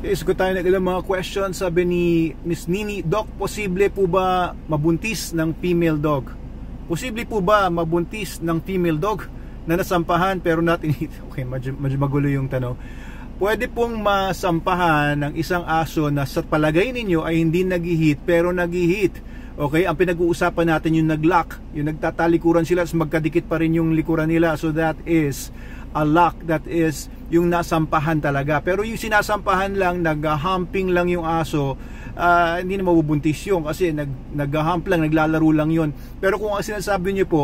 Sagot tayo ng ilang mga questions. Sabi ni Miss Nini, Doc, posible po ba mabuntis ng female dog? Posible po ba mabuntis ng female dog na nasampahan pero not in heat? Okay, medyo magulo yung tanong. Pwede pong masampahan ng isang aso na sa palagay ninyo ay hindi nag-heat pero nag-heat. Okay, ang pinag-uusapan natin yung nag-lock, yung nagtatalikuran sila, magkadikit pa rin yung likuran nila. So that is a lock, that is yung nasampahan talaga. Pero yung sinasampahan lang, nag-humping lang yung aso, hindi na mabubuntis yun kasi nag-hump lang, naglalaro lang yun. Pero kung ang sinasabi nyo po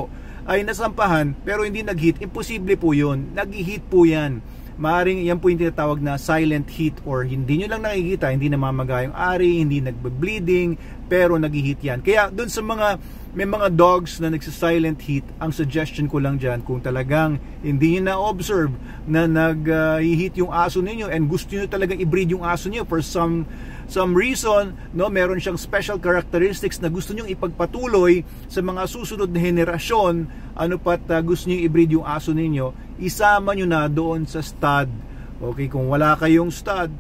ay nasampahan pero hindi nag-heat, imposible po yun. Nag-heat po yan. Maaring yan po yung tinatawag na silent heat, or hindi nyo lang nakikita, hindi namamaga yung ari, hindi nagbe-bleeding, pero nag-heat yan. Kaya dun sa may mga dogs na nagsa-silent heat, ang suggestion ko lang dyan, kung talagang hindi nyo na-observe na nag-heat yung aso ninyo and gusto nyo talagang i-breed yung aso nyo for some reason, no, meron siyang special characteristics na gusto nyo ipagpatuloy sa mga susunod na henerasyon, gusto nyo i-breed yung aso ninyo, isama nyo na doon sa stud. Okay, kung wala kayong stud,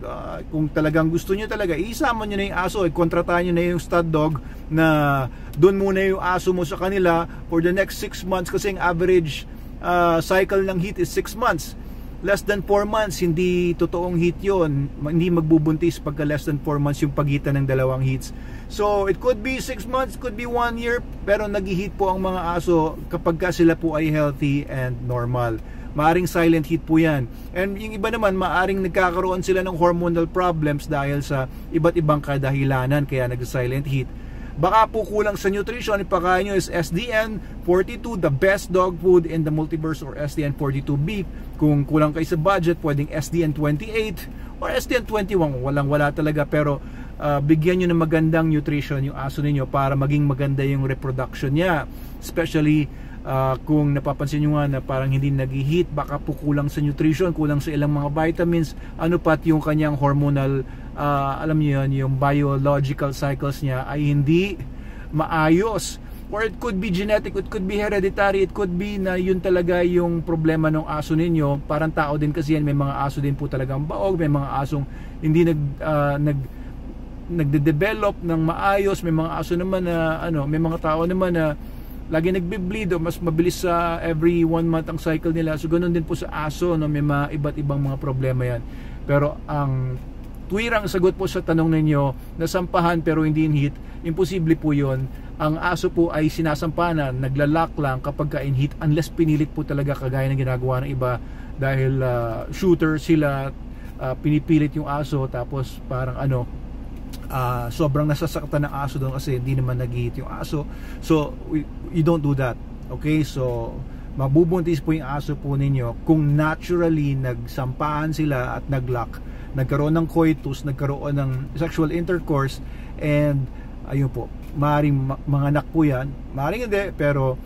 kung talagang gusto nyo talaga, isama nyo na yung aso, kontratahan nyo na yung stud dog na doon muna yung aso mo sa kanila for the next 6 months, kasi yung average cycle ng heat is 6 months. Less than 4 months, hindi totoong heat yon. Hindi magbubuntis pagka less than 4 months yung pagitan ng dalawang heats. So it could be 6 months, could be 1 year, pero nag-heat po ang mga aso kapag sila po ay healthy and normal. Maaring silent heat po yan. And yung iba naman, maaring nagkakaroon sila ng hormonal problems dahil sa iba't ibang kadahilanan kaya nag-silent heat. Baka po kulang sa nutrition, ipakain nyo is SDN42, the best dog food in the multiverse, or SDN42 beef. Kung kulang kayo sa budget, pwedeng SDN28 or SDN21, wala talaga, pero bigyan nyo ng magandang nutrition yung aso ninyo para maging maganda yung reproduction niya. Especially kung napapansin nyo nga na parang hindi nag-heat, baka po kulang sa nutrition, kulang sa ilang mga vitamins, pat yung kanyang hormonal, alam nyo yun, yung biological cycles niya ay hindi maayos. Or it could be genetic, it could be hereditary, it could be na yun talaga yung problema ng aso ninyo. Parang tao din kasi yan, may mga aso din po talagang baog, may mga asong hindi nagde-develop ng maayos, may mga aso naman na may mga tao naman na lagi nagbe-bleed, o mas mabilis sa every 1 month ang cycle nila. So ganoon din po sa aso, no? May mga iba't ibang mga problema yan. Pero ang tuwirang sagot po sa tanong ninyo, nasampahan pero hindi in heat, imposible po yun. Ang aso po ay sinasampahan, naglalak lang kapag in heat, unless pinilit po talaga, kagaya ng ginagawa ng iba dahil shooter sila, pinipilit yung aso, tapos parang sobrang nasasaktan ng aso doon kasi hindi naman nag-heat yung aso. So you don't do that. Okay, so mabubuntis po yung aso po ninyo kung naturally nagsampahan sila at naglock, nagkaroon ng coitus, nagkaroon ng sexual intercourse, and ayun po, maaaring mga anak po yan, maaaring hindi, pero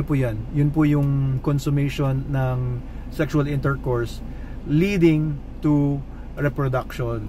po yan, yun po yung consummation ng sexual intercourse leading to reproduction.